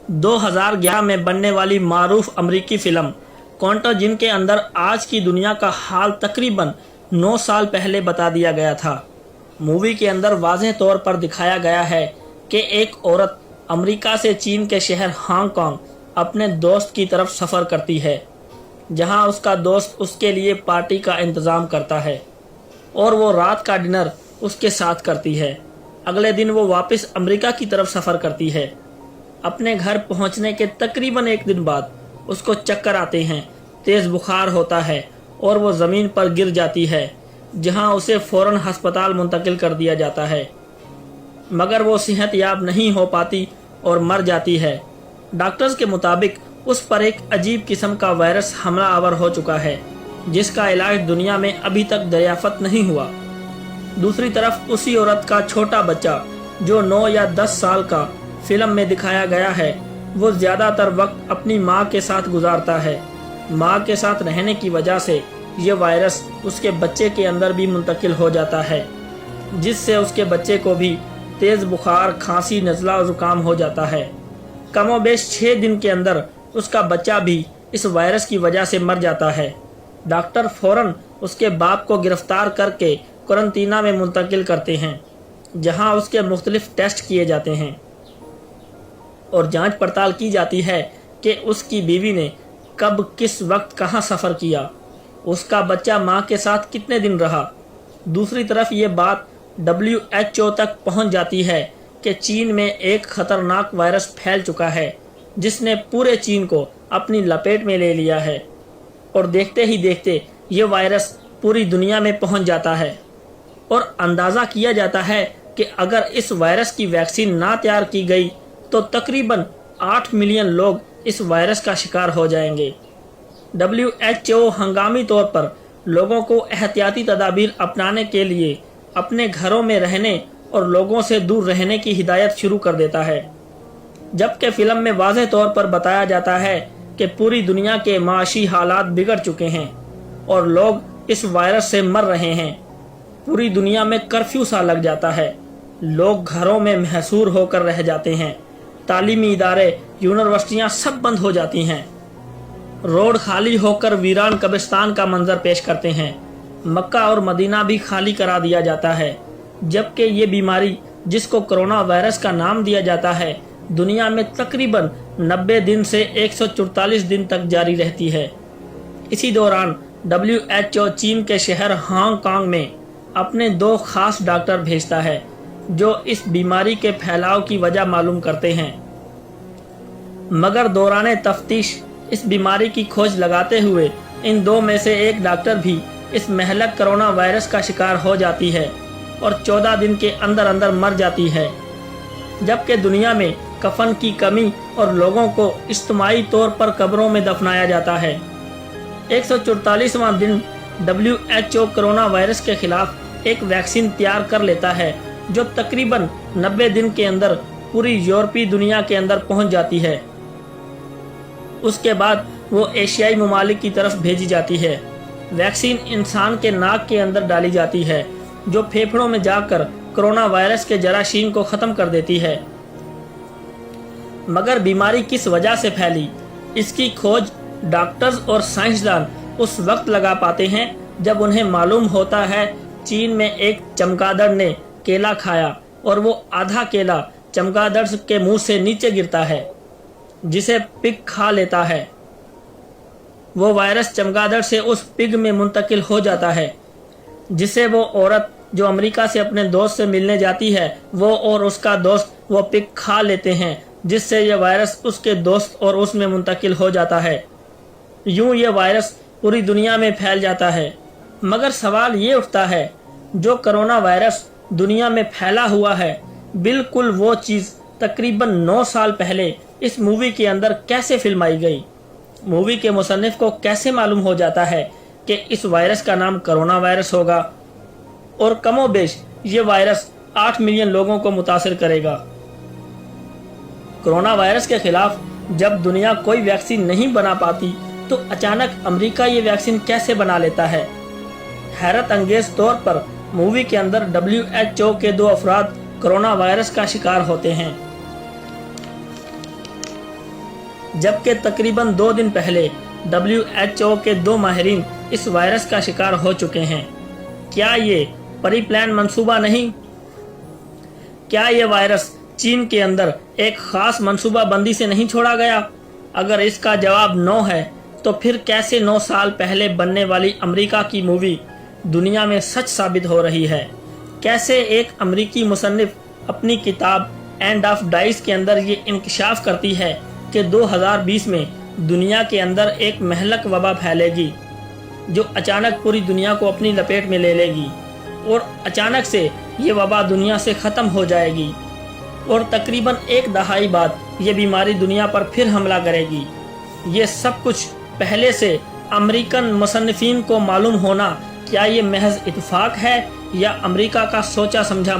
2011 में बनने वाली मारूफ अमरीकी फिल्म कॉन्टाजिन के अंदर आज की दुनिया का हाल तकरीबन 9 साल पहले बता दिया गया था। मूवी के अंदर वाज़ेह तौर पर दिखाया गया है कि एक औरत अमेरिका से चीन के शहर हांगकांग अपने दोस्त की तरफ सफ़र करती है, जहां उसका दोस्त उसके लिए पार्टी का इंतज़ाम करता है और वो रात का डिनर उसके साथ करती है। अगले दिन वो वापस अमेरिका की तरफ सफ़र करती है। अपने घर पहुंचने के तकरीबन एक दिन बाद उसको चक्कर आते हैं, तेज़ बुखार होता है और वो ज़मीन पर गिर जाती है, जहां उसे फ़ौरन अस्पताल मुंतकिल कर दिया जाता है, मगर वो सेहतयाब नहीं हो पाती और मर जाती है। डॉक्टर्स के मुताबिक उस पर एक अजीब किस्म का वायरस हमला आवर हो चुका है, जिसका इलाज दुनिया में अभी तक दरियाफ़त नहीं हुआ। दूसरी तरफ उसी औरत का छोटा बच्चा जो 9 या 10 साल का फिल्म में दिखाया गया है, वो ज़्यादातर वक्त अपनी माँ के साथ गुजारता है। माँ के साथ रहने की वजह से ये वायरस उसके बच्चे के अंदर भी मुंतकिल हो जाता है, जिससे उसके बच्चे को भी तेज़ बुखार, खांसी, नज़ला और ज़ुकाम हो जाता है। कमोबेश 6 दिन के अंदर उसका बच्चा भी इस वायरस की वजह से मर जाता है। डॉक्टर फ़ौरन उसके बाप को गिरफ्तार करके क्वारंटीना में मुंतकिल करते हैं, जहां उसके मुख्तलिफ टेस्ट किए जाते हैं और जांच पड़ताल की जाती है कि उसकी बीवी ने कब, किस वक्त, कहां सफ़र किया, उसका बच्चा मां के साथ कितने दिन रहा। दूसरी तरफ ये बात WHO तक पहुंच जाती है कि चीन में एक ख़तरनाक वायरस फैल चुका है, जिसने पूरे चीन को अपनी लपेट में ले लिया है और देखते ही देखते ये वायरस पूरी दुनिया में पहुंच जाता है और अंदाज़ा किया जाता है कि अगर इस वायरस की वैक्सीन ना तैयार की गई तो तकरीबन 8 मिलियन लोग इस वायरस का शिकार हो जाएंगे। WHO हंगामी तौर पर लोगों को एहतियाती तदाबीर अपनाने के लिए अपने घरों में रहने और लोगों से दूर रहने की हिदायत शुरू कर देता है, जबकि फिल्म में वाज़ेह तौर पर बताया जाता है कि पूरी दुनिया के माशी हालात बिगड़ चुके हैं और लोग इस वायरस से मर रहे हैं। पूरी दुनिया में कर्फ्यू सा लग जाता है, लोग घरों में महसूर होकर रह जाते हैं, तालीमी इदारे, यूनिवर्सिटियां सब बंद हो जाती हैं, रोड खाली होकर वीरान कब्रिस्तान का मंजर पेश करते हैं, मक्का और मदीना भी खाली करा दिया जाता है, जबकि ये बीमारी जिसको कोरोना वायरस का नाम दिया जाता है दुनिया में तकरीबन 90 दिन से 144 दिन तक जारी रहती है। इसी दौरान WHO चीन के शहर हांगकांग में अपने 2 खास डॉक्टर भेजता है, जो इस बीमारी के फैलाव की वजह मालूम करते हैं, मगर दौरान तफ्तीश इस बीमारी की खोज लगाते हुए इन 2 में से एक डॉक्टर भी इस महलक कोरोना वायरस का शिकार हो जाती है और 14 दिन के अंदर अंदर मर जाती है, जबकि दुनिया में कफन की कमी और लोगों को इज्तिमाई तौर पर कब्रों में दफनाया जाता है। 144वां दिन WHO कोरोना वायरस के खिलाफ एक वैक्सीन तैयार कर लेता है, जो तकरीबन 90 दिन के अंदर पूरी यूरोपीय दुनिया के अंदर पहुंच जाती है। उसके बाद वो एशियाई ममालिक की तरफ भेजी जाती है। वैक्सीन इंसान के नाक के अंदर डाली जाती है, जो फेफड़ों में जाकर कोरोना वायरस के जरासीम को ख़त्म कर देती है। मगर बीमारी किस वजह से फैली, इसकी खोज डॉक्टर्स और साइंसदान उस वक्त लगा पाते हैं जब उन्हें मालूम होता है चीन में एक चमगादड़ ने केला खाया और वो आधा केला चमगादड़ के मुंह से नीचे गिरता है, जिसे पिग खा लेता है। वो वायरस चमगादड़ से उस पिग में मुंतकिल हो जाता है, जिसे वो औरत जो अमेरिका से अपने दोस्त से मिलने जाती है, वो और उसका दोस्त वो पिग खा लेते हैं, जिससे यह वायरस उसके दोस्त और उसमें मुंतकिल हो जाता है। यूं यह वायरस पूरी दुनिया में फैल जाता है। मगर सवाल ये उठता है, जो कोरोना वायरस दुनिया में फैला हुआ है, बिल्कुल वो चीज़ तकरीबन 9 साल पहले इस मूवी के अंदर कैसे फिल्माई गई। मूवी के मुसन्निफ को कैसे मालूम हो जाता है कि इस वायरस का नाम कोरोना वायरस होगा और कमोबेश ये वायरस 8 मिलियन लोगों को मुतासिर करेगा। कोरोना वायरस के खिलाफ जब दुनिया कोई वैक्सीन नहीं बना पाती, तो अचानक अमेरिका ये वैक्सीन कैसे बना लेता है। हैरत अंगेज तौर पर मूवी के अंदर WHO के 2 अफराद कोरोना वायरस का शिकार होते हैं। जबकि तकरीबन 2 दिन पहले WHO के 2 माहिरीन इस वायरस का शिकार हो चुके हैं। क्या ये प्री प्लान मंसूबा नहीं? क्या ये वायरस चीन के अंदर एक खास मंसूबा बंदी से नहीं छोड़ा गया? अगर इसका जवाब नो है तो फिर कैसे 9 साल पहले बनने वाली अमेरिका की मूवी दुनिया में सच साबित हो रही है? कैसे एक अमेरिकी मुसन्निफ अपनी किताब एंड ऑफ डाइस के अंदर ये इंकशाफ करती है कि 2020 में दुनिया के अंदर एक महलक वबा फैलेगी जो अचानक पूरी दुनिया को अपनी लपेट में ले लेगी और अचानक से ये वबा दुनिया से ख़त्म हो जाएगी और तकरीबन 1 दहाई बाद ये बीमारी दुनिया पर फिर हमला करेगी। ये सब कुछ पहले से अमेरिकन मुसन्निफीन को मालूम होना, क्या ये महज इत्तेफाक है या अमेरिका का सोचा समझा